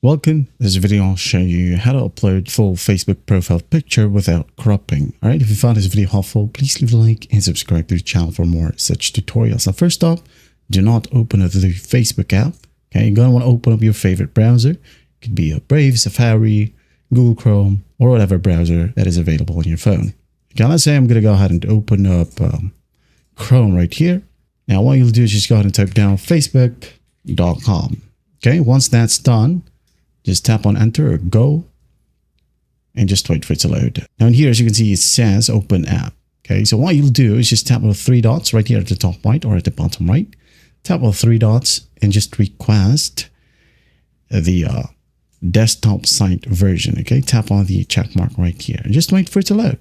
Welcome. In this video, I'll show you how to upload full Facebook profile picture without cropping. All right. If you found this video helpful, please leave a like and subscribe to the channel for more such tutorials. Now, first off, do not open the Facebook app. Okay. You're going to want to open up your favorite browser. It could be a Brave, Safari, Google Chrome, or whatever browser that is available on your phone. Okay. Let's say I'm going to go ahead and open up Chrome right here. Now, what you'll do is just go ahead and type down facebook.com. Okay. Once that's done, just tap on enter or go and just wait for it to load. Now in here, as you can see, it says open app. Okay, so what you'll do is just tap on the three dots right here at the top right or at the bottom right. Tap on the three dots and just request the desktop site version. Okay, tap on the check mark right here and just wait for it to load.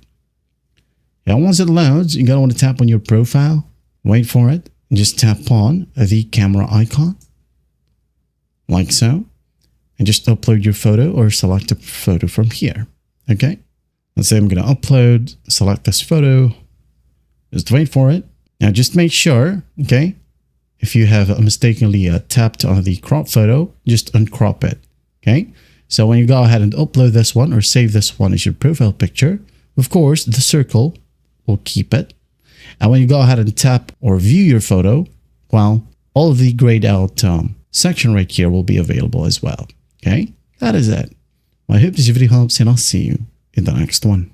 Now once it loads, you're gonna want to tap on your profile, wait for it, and just tap on the camera icon like so. And just upload your photo or select a photo from here. Okay. Let's say I'm going to upload, select this photo. Just wait for it. Now just make sure, okay, if you have mistakenly tapped on the crop photo, just uncrop it. Okay. So when you go ahead and upload this one or save this one as your profile picture, of course, the circle will keep it. And when you go ahead and tap or view your photo, well, all of the grayed out section right here will be available as well. Okay, that is it. I hope this video helps and I'll see you in the next one.